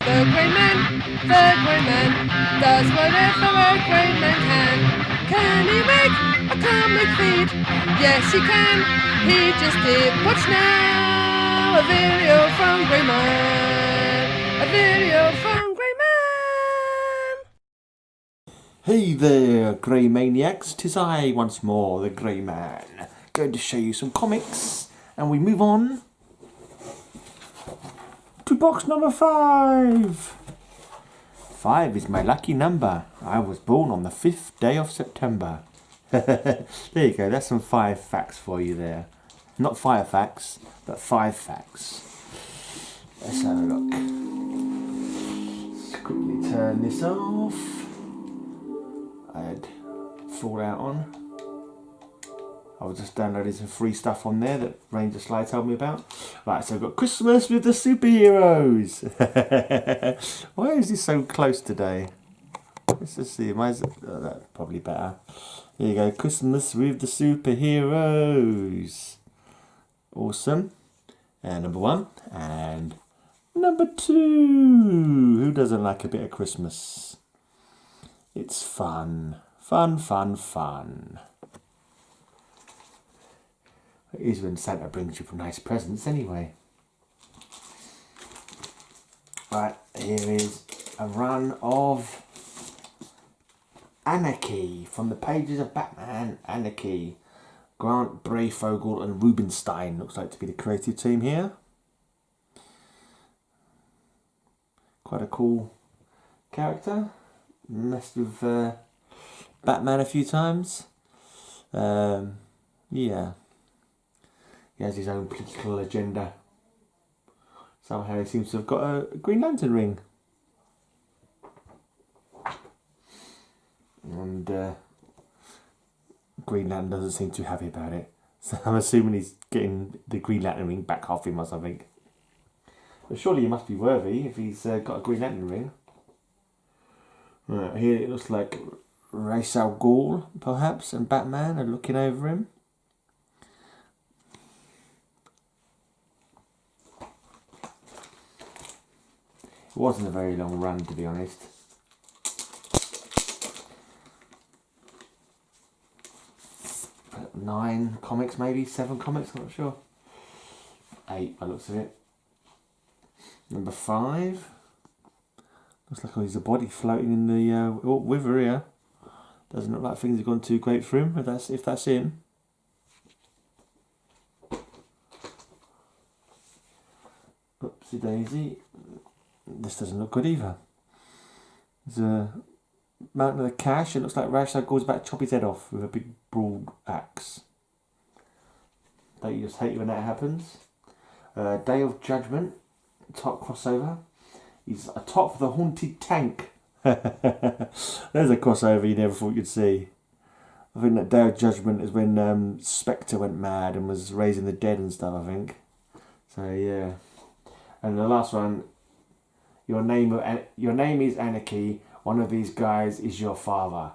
The Grey Man does whatever a Grey Man can. Can he make a comic feed? Yes, he can. He just did. Watch now, a video from Grey Man. A video from Grey Man. Hey there, Grey Maniacs. 'Tis I once more, the Grey Man, going to show you some comics, and we move on to box number 5. 5 is my lucky number. I was born on the 5th day of September. There you go, that's some 5 facts for you there. Not fire facts, but 5 facts. Let's have a look. Let's quickly turn this off. I had Fallout on. I was just downloading some free stuff on there that Ranger Sly told me about. Right, so I've got Christmas with the Superheroes. Why is this so close today? Let's just see. That's probably better. There you go. Christmas with the Superheroes. Awesome. And number 1. And number 2. Who doesn't like a bit of Christmas? It's fun. Fun, fun, fun. It is when Santa brings you nice presents anyway. Right, here is a run of Anarchy from the pages of Batman Anarchy. Grant Breyfogle and Rubenstein looks like to be the creative team here. Quite a cool character. Messed with Batman a few times. Yeah. He has his own political agenda. Somehow he seems to have got a Green Lantern ring. And Green Lantern doesn't seem too happy about it. So I'm assuming he's getting the Green Lantern ring back off him or something. But surely he must be worthy if he's got a Green Lantern ring. Right, here it looks like Ra's al Ghul, perhaps, and Batman are looking over him. It wasn't a very long run, to be honest. But 9 comics, maybe 7 comics, I'm not sure. 8 by the looks of it. Number 5. Looks like there's a body floating in the river here. Doesn't look like things have gone too great for him, if that's him. Oopsie daisy. This doesn't look good either. There's a mountain of cash. It looks like Ra's al Ghul's about to chop his head off with a big broad axe. Don't you just hate it when that happens? Day of Judgment, top crossover. He's atop the haunted tank. There's a crossover you never thought you'd see. I think that Day of Judgment is when Spectre went mad and was raising the dead and stuff, I think. So yeah. And the last one, your name is Anarchy. One of these guys is your father.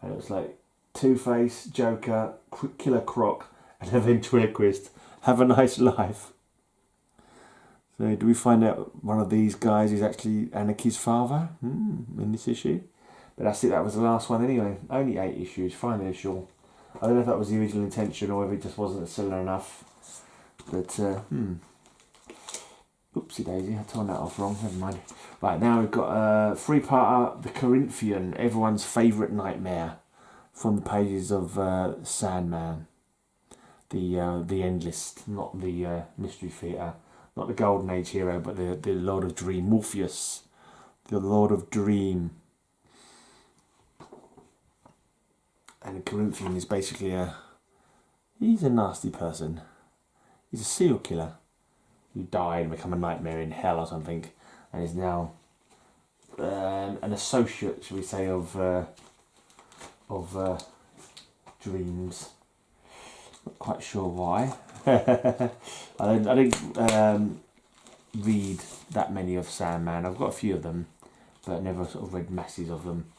And it looks like Two-Face, Joker, Killer Croc, and a ventriloquist. Have a nice life. So do we find out one of these guys is actually Anarchy's father in this issue? But that's it, that was the last one anyway. Only 8 issues, final issue. I don't know if that was the original intention or if it just wasn't selling enough. But, oopsie daisy, I turned that off wrong, never mind. Right, now we've got a 3-parter, The Corinthian, everyone's favourite nightmare, from the pages of Sandman. The Endless, not the Mystery Theatre. Not the Golden Age hero, but the Lord of Dream, Morpheus, the Lord of Dream. And the Corinthian is basically he's a nasty person. He's a serial killer who died and become a nightmare in hell or something, and is now an associate, shall we say, of Dreams. Not quite sure why. I didn't read that many of Sandman. I've got a few of them, but never sort of read masses of them.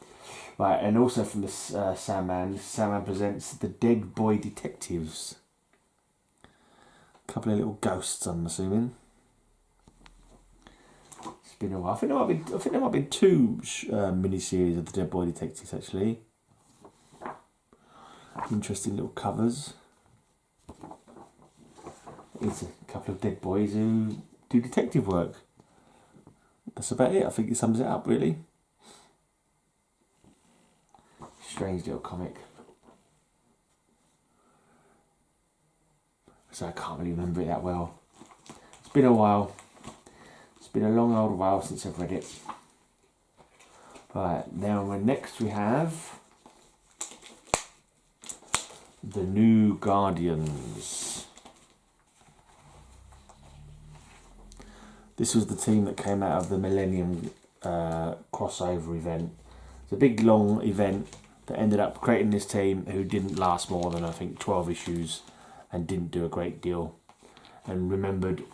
Right, and also from this Sandman presents The Dead Boy Detectives. A couple of little ghosts, I'm assuming. Let's been a while. I think there might have been two mini-series of the Dead Boy Detectives, actually. Interesting little covers. It's a couple of dead boys who do detective work. That's about it. I think it sums it up, really. Strange little comic. So I can't really remember it that well. It's been a while. It's been a long old while since I've read it. Right, now next we have The New Guardians. This was the team that came out of the Millennium crossover event. It's a big long event that ended up creating this team who didn't last more than I think 12 issues and didn't do a great deal. And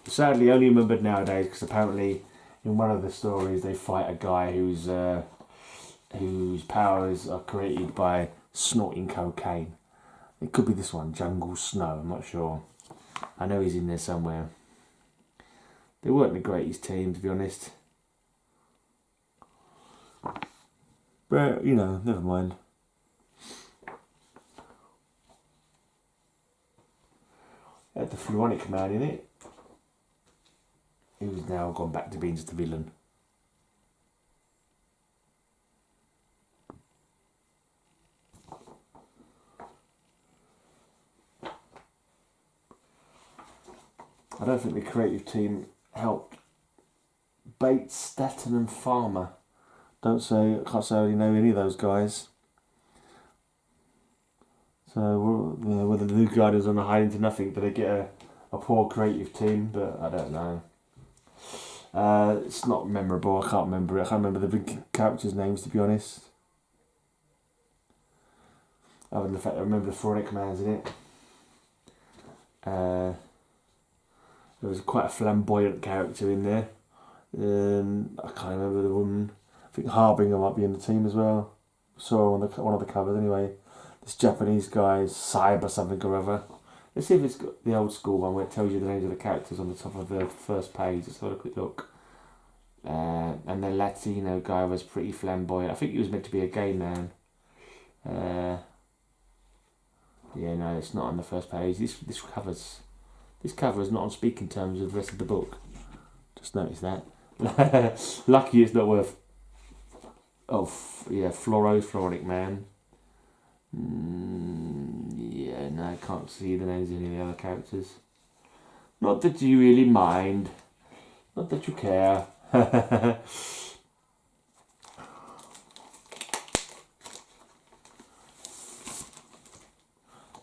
sadly only remembered nowadays because apparently in one of the stories they fight a guy whose powers are created by snorting cocaine. It could be this one, Jungle Snow, I'm not sure. I know he's in there somewhere. They weren't the greatest team, to be honest. But, you know, never mind. Had the Floronic Man in it. Who's now gone back to being just a villain. I don't think the creative team helped Bates, Staton and Farmer. I can't say I really know any of those guys. So, you know, whether the New Guardians are hiding to nothing, but they get a poor creative team, but I don't know. It's not memorable, I can't remember it. I can't remember the big characters' names, to be honest. Other than the fact I remember the Floronic Man's in it. There was quite a flamboyant character in there. I can't remember the woman. I think Harbinger might be in the team as well. Saw her on one of the covers anyway. This Japanese guy, Cyber something or other. Let's see if it's got the old school one where it tells you the names of the characters on the top of the first page. Let's have a quick look. And the Latino guy was pretty flamboyant. I think he was meant to be a gay man. Yeah, no, it's not on the first page. This cover is not on speaking terms with the rest of the book. Just notice that. Lucky it's not worth. Floronic Man. Yeah, no, I can't see the names of any of the other characters. Not that you really mind. Not that you care. I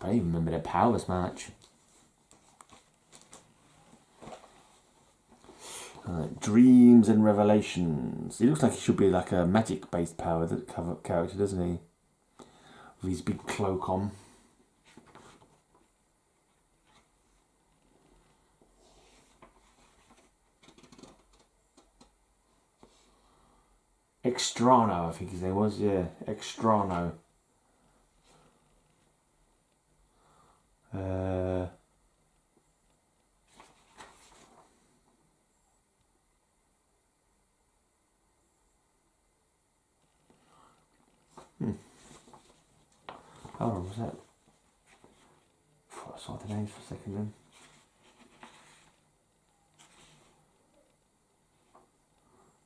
don't even remember their powers much. Dreams and Revelations. He looks like he should be like a magic-based power character, doesn't he? With his big cloak on. Extrano, I think his name was. Yeah, Extrano. Hold on, was that? I saw the names for a second then.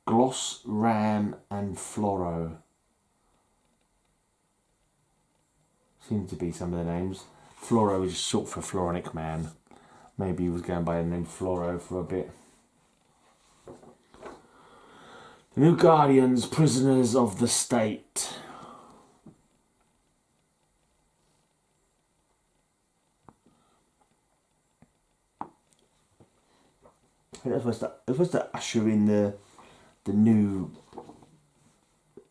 Gloss, Ram and Floro. Seem to be some of the names. Floro is just short for Floronic Man. Maybe he was going by the name Floro for a bit. The New Guardians, Prisoners of the State. It was supposed to usher in the new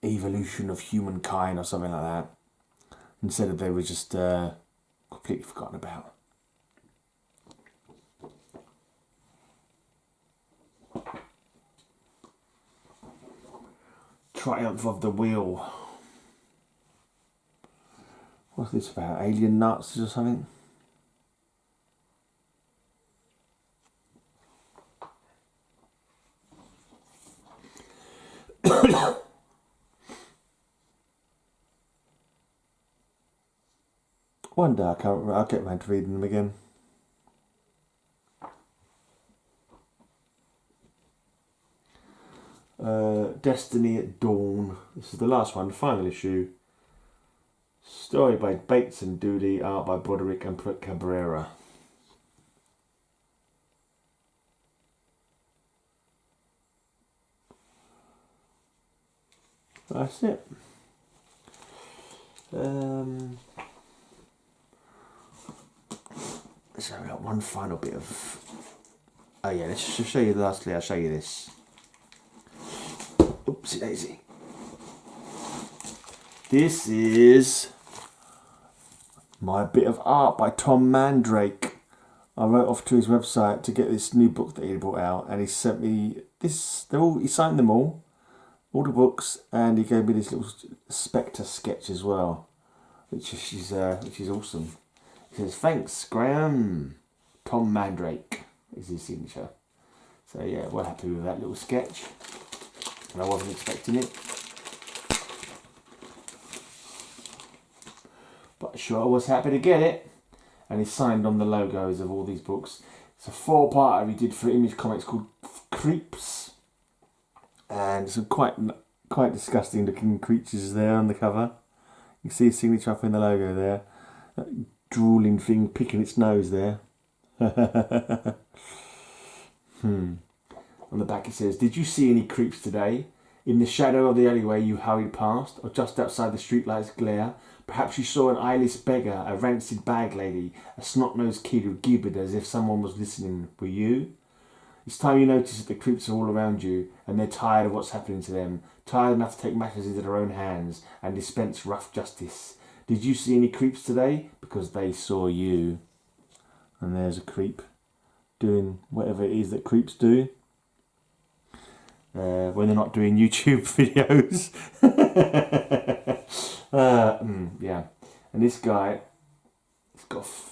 evolution of humankind or something like that. Instead of they were just completely forgotten about. Triumph of the Wheel. What's this about? Alien Nazis or something? One day I'll get around to reading them again. Destiny at Dawn. This is the last one, the final issue. Story by Bates and Dooley, art by Broderick and Cabrera. That's it. So I've got one final bit of... Oh yeah, let's just show you lastly, I'll show you this. Oopsie daisy. This is my bit of art by Tom Mandrake. I wrote off to his website to get this new book that he brought out, and he sent me this. He signed them all the books, and he gave me this little Spectre sketch as well, which is awesome. He says, "Thanks, Graham." Tom Mandrake is his signature. So yeah, we're happy with that little sketch, and I wasn't expecting it. But sure, I was happy to get it. And he signed on the logos of all these books. It's a 4-parter he did for Image Comics called Creeps. And some quite disgusting looking creatures there on the cover. You can see his signature up in the logo there. That drooling thing picking its nose there. On the back it says, "Did you see any creeps today? In the shadow of the alleyway you hurried past, or just outside the streetlight's glare? Perhaps you saw an eyeless beggar, a rancid bag lady, a snot-nosed kid who gibbered as if someone was listening. Were you? It's time you notice that the creeps are all around you, and they're tired of what's happening to them, tired enough to take matters into their own hands and dispense rough justice. Did you see any creeps today? Because they saw you." And there's a creep doing whatever it is that creeps do. When they're not doing YouTube videos. Yeah. And this guy,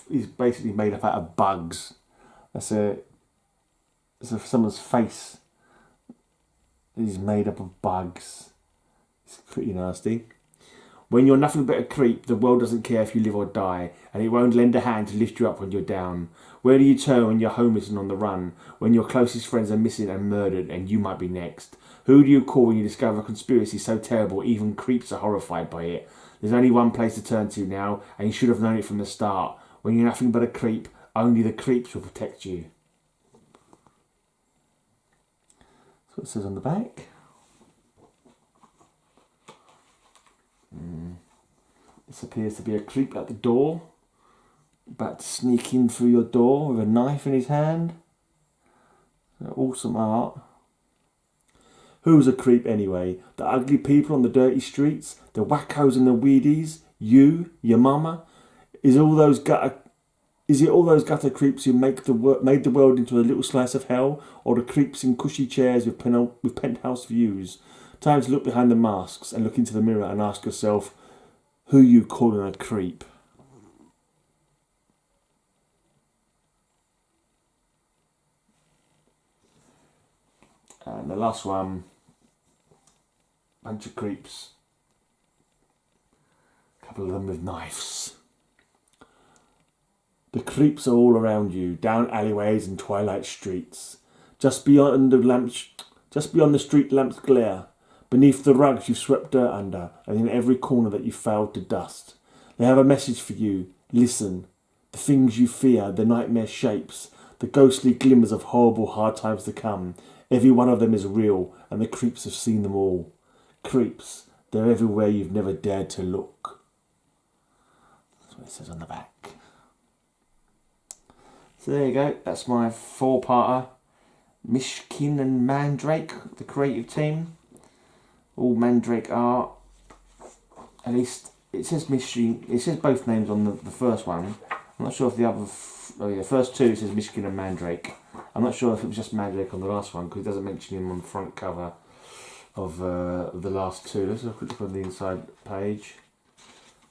he's basically made up out of bugs. That's someone's face. He's made up of bugs. It's pretty nasty. "When you're nothing but a creep, the world doesn't care if you live or die, and it won't lend a hand to lift you up when you're down. Where do you turn when you're homeless and on the run, when your closest friends are missing and murdered, and you might be next? Who do you call when you discover a conspiracy so terrible even creeps are horrified by it? There's only one place to turn to now, and you should have known it from the start. When you're nothing but a creep, only the creeps will protect you." That's what it says on the back. This appears to be a creep at the door, about to sneak in through your door with a knife in his hand. Awesome art. Who's a creep anyway? The ugly people on the dirty streets? The wackos and the weedies? You? Your mama? Is it all those gutter creeps who made the world into a little slice of hell? Or the creeps in cushy chairs with penthouse views? Time to look behind the masks and look into the mirror and ask yourself, who you calling a creep? And the last one, bunch of creeps. A couple of them with knives. The creeps are all around you, down alleyways and twilight streets. Just beyond the street lamp's glare. Beneath the rugs you've swept dirt under, and in every corner that you failed to dust. They have a message for you. Listen. The things you fear, the nightmare shapes, the ghostly glimmers of horrible hard times to come. Every one of them is real, and the creeps have seen them all. Creeps, they're everywhere you've never dared to look. That's what it says on the back. So there you go, that's my 4-parter. Mishkin and Mandrake, the creative team. All Mandrake art. At least it says Mishkin. It says both names on the first one. I'm not sure if the other. The first two it says Mishkin and Mandrake. I'm not sure if it was just Mandrake on the last one because it doesn't mention him on the front cover of the last two. Let's have a quick look on the inside page.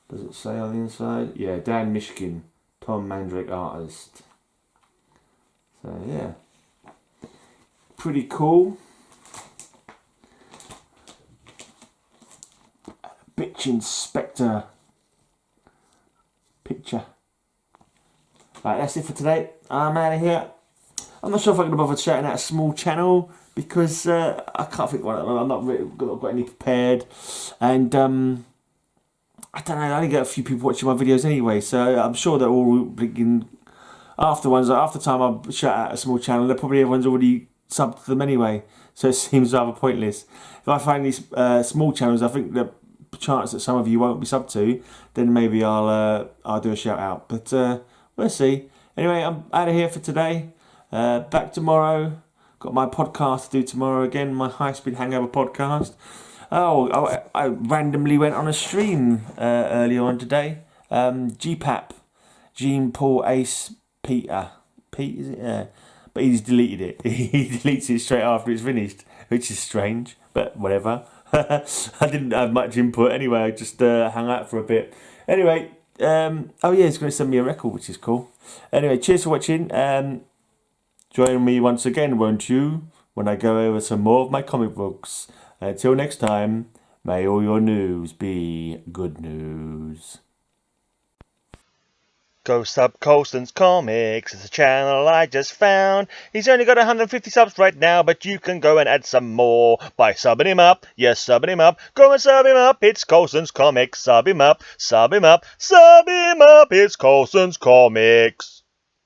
Does it say on the inside? Yeah, Dan Mishkin, Tom Mandrake artist. So yeah, pretty cool. Witch Inspector picture. Right, that's it for today. I'm out of here. I'm not sure if I'm going to bother shouting out a small channel because I can't think of one. I'm not really got any prepared, and I don't know. I only get a few people watching my videos anyway, so I'm sure they're all begin after time I shout out a small channel. They're probably everyone's already subbed to them anyway, so it seems rather pointless. If I find these small channels, I think the chance that some of you won't be subbed to, then maybe I'll do a shout out. But we'll see. Anyway, I'm out of here for today. Back tomorrow. Got my podcast to do tomorrow again. My High Speed Hangover podcast. Oh, I randomly went on a stream earlier on today. GPAP, Jean Paul Ace Peter. Pete, is it? Yeah. But he's deleted it. He deletes it straight after it's finished, which is strange, but whatever. I didn't have much input anyway. I just hung out for a bit. Anyway, oh yeah, he's going to send me a record, which is cool. Anyway, cheers for watching. Join me once again, won't you, when I go over some more of my comic books. Until next time, may all your news be good news. Go sub Colsons Comics, it's a channel I just found. He's only got 150 subs right now, but you can go and add some more by subbing him up. Yes, subbing him up. Go and sub him up. It's Colsons Comics. Sub him up. Sub him up. Sub him up. It's Colsons Comics.